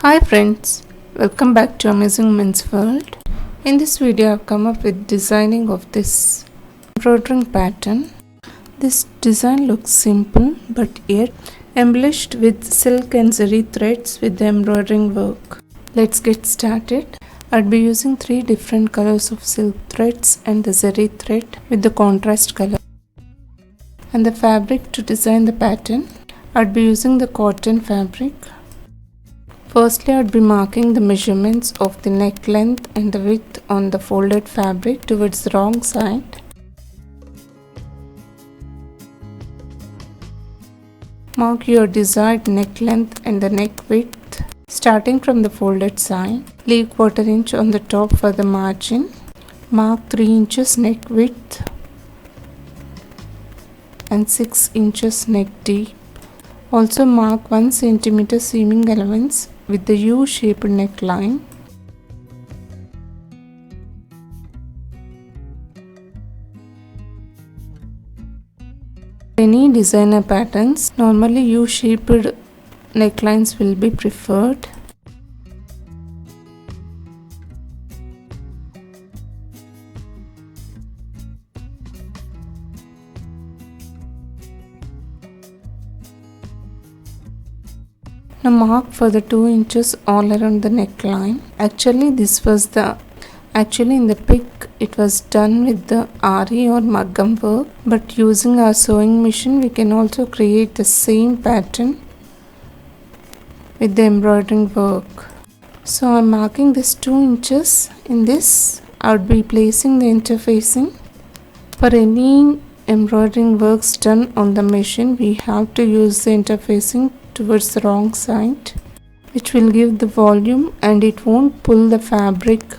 Hi friends, welcome back to 𝐘𝐥𝐬𝐻 World. In this video I've come up with designing of this embroidering pattern. This design looks simple but yet embellished with silk and zari threads with the embroidering work. Let's get started. I'll be using 3 different colors of silk threads and the zari thread with the contrast color. And the fabric to design the pattern, I'll be using the cotton fabric. Firstly, I'd be marking the measurements of the neck length and the width on the folded fabric towards the wrong side. Mark your desired neck length and the neck width starting from the folded side. Leave 1/4 inch on the top for the margin. Mark 3 inches neck width and 6 inches neck deep. Also mark 1 cm seaming allowance with the U-shaped neckline. Any designer patterns, normally U-shaped necklines will be preferred. Now mark for the 2 inches all around the neckline. Actually in the pic it was done with the Ari or Maggam work, but using our sewing machine we can also create the same pattern with the embroidering work. So I'm marking this 2 inches. In this I would be placing the interfacing. For any embroidering works done on the machine, we have to use the interfacing towards the wrong side, which will give the volume and it won't pull the fabric.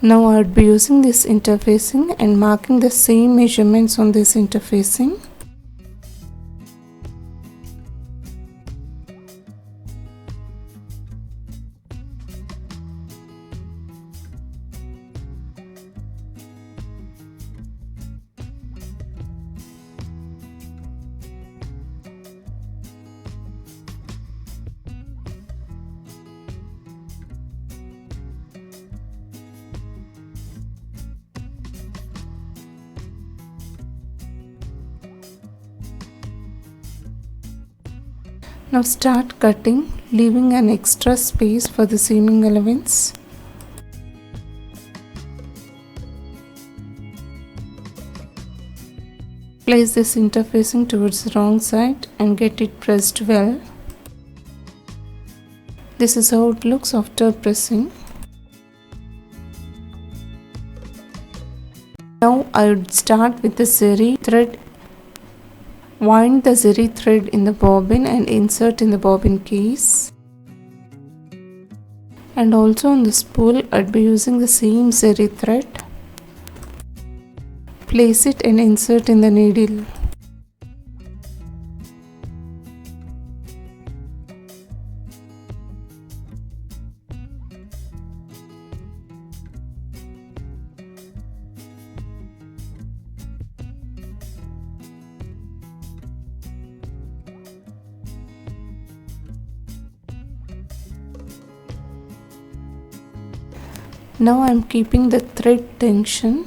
Now I would be using this interfacing and marking the same measurements on this interfacing. Now start cutting, leaving an extra space for the seaming allowance. Place this interfacing towards the wrong side and get it pressed well. This is how it looks after pressing. Now I would start with the zari thread. Wind the zari thread in the bobbin and insert in the bobbin case. And also on the spool I'd be using the same zari thread. Place it and insert in the needle. Now I am keeping the thread tension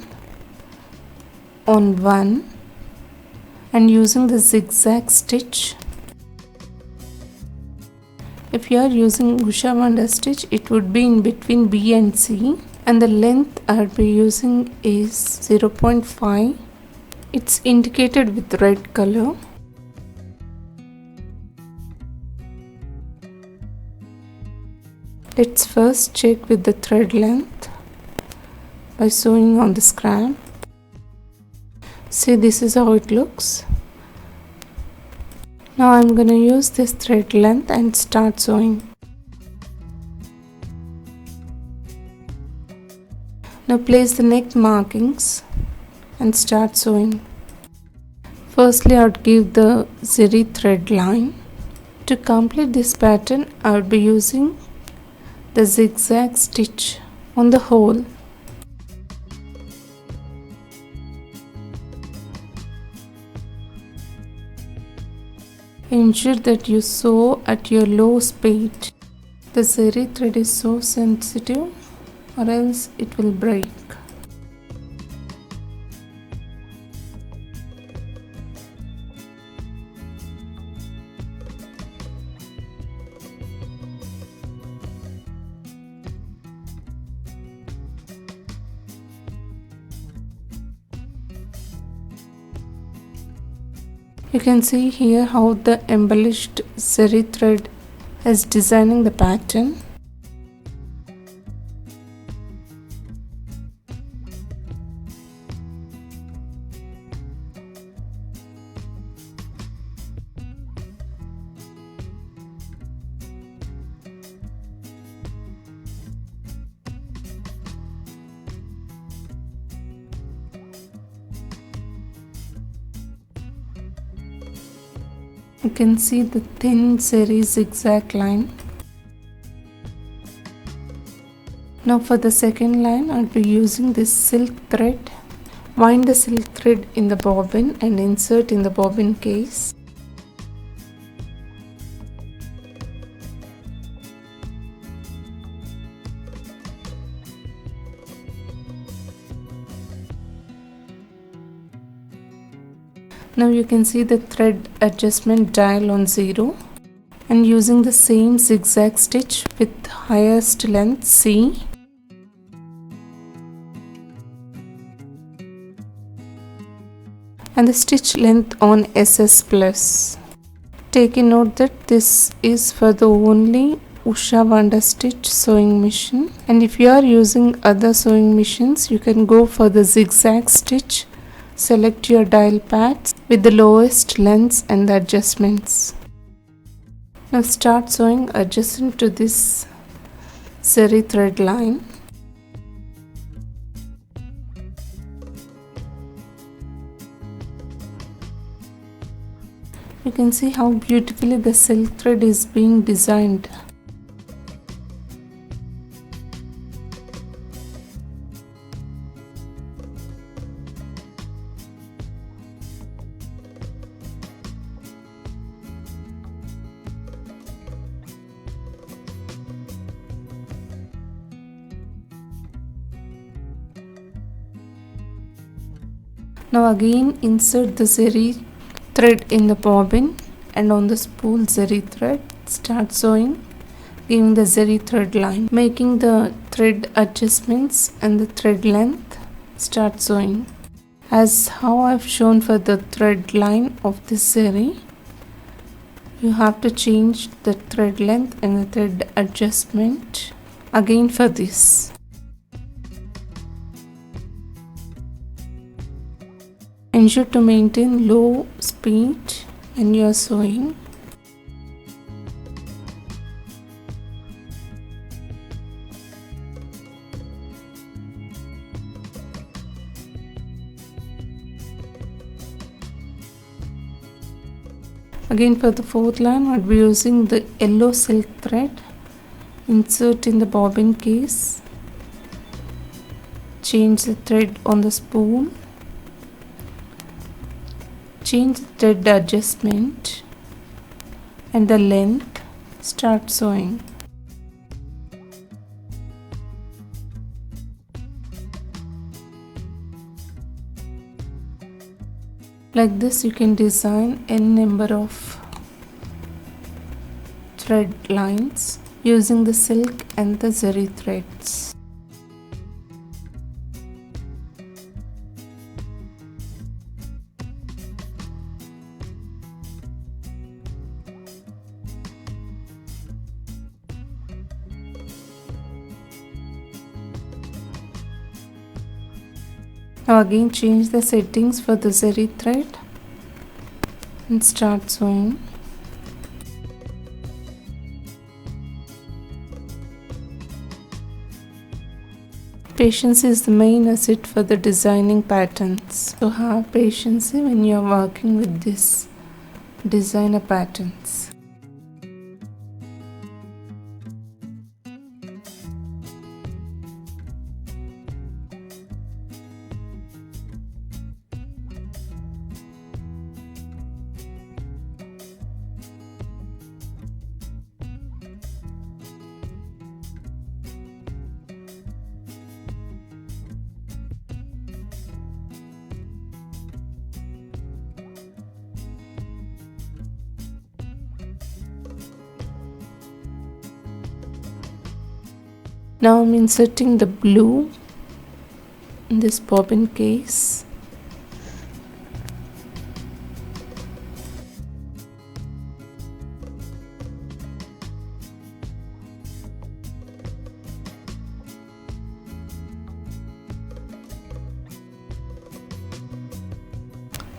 on 1 and using the zigzag stitch. If you are using Usha Wanda stitch, it would be in between B and C, and the length I will be using is 0.5. It's indicated with red color. Let's first check with the thread length by sewing on the scrap. See, this is how it looks. Now I'm going to use this thread length and start sewing. Now place the neck markings and start sewing. Firstly I would give the zari thread line. To complete this pattern I would be using the zigzag stitch on the hole. ensure that you sew at your low speed. The zari thread is so sensitive or else it will break. You can see here how the embellished zari thread is designing the pattern. You can see the thin zari zigzag line. Now for the second line, I'll be using this silk thread. Wind the silk thread in the bobbin and insert in the bobbin case. Now you can see the thread adjustment dial on 0, and using the same zigzag stitch with highest length C. And the stitch length on SS plus. Take a note that this is for the only Usha Wanda stitch sewing machine, and if you are using other sewing machines, you can go for the zigzag stitch. Select your dial pads with the lowest lengths and the adjustments. Now start sewing adjacent to this zari thread line. You can see how beautifully the silk thread is being designed. Now again insert the zari thread in the bobbin, and on the spool zari thread start sewing, giving the zari thread line, making the thread adjustments and the thread length. Start sewing as how I've shown for the thread line of this zari. You have to change the thread length and the thread adjustment again for this. Ensure to maintain low speed when you are sewing. Again for the fourth line, I'll be using the yellow silk thread. Insert in the bobbin case. Change the thread on the spool. Change the thread adjustment and the length. Start sewing. Like this you can design n number of thread lines using the silk and the zari threads. Now again change the settings for the zari thread and start sewing. Patience is the main asset for the designing patterns. So have patience when you are working with this designer patterns. Now I'm inserting the blue in this bobbin case.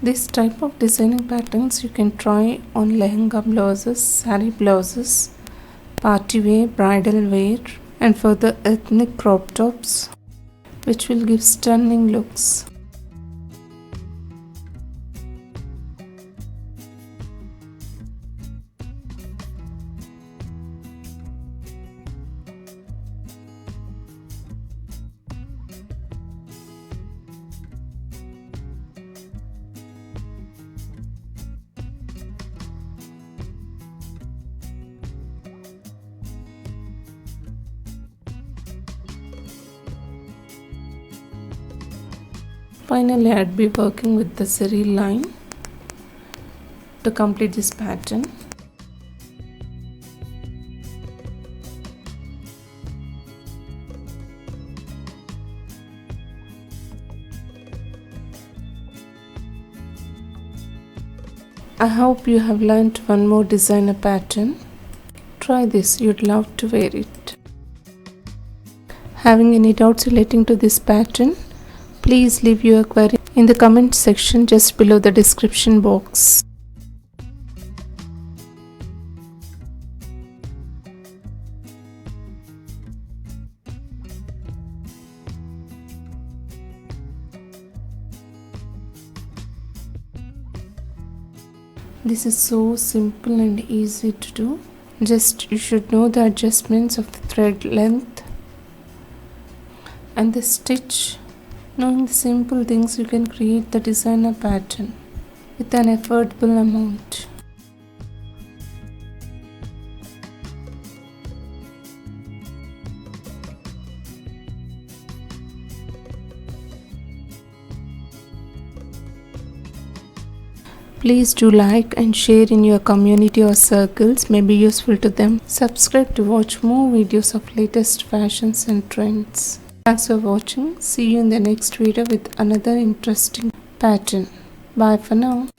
This type of designing patterns you can try on lehenga blouses, saree blouses, party wear, bridal wear, and for the ethnic crop tops, which will give stunning looks. Finally, I'd be working with the zari line to complete this pattern. I hope you have learned one more designer pattern. Try this, you'd love to wear it. Having any doubts relating to this pattern, please leave your query in the comment section just below the description box. This is so simple and easy to do. Just you should know the adjustments of the thread length and the stitch. Knowing the simple things, you can create the designer pattern with an affordable amount. Please do like and share in your community or circles, may be useful to them. Subscribe to watch more videos of latest fashions and trends. Thanks for watching. See you in the next video with another interesting pattern. Bye for now.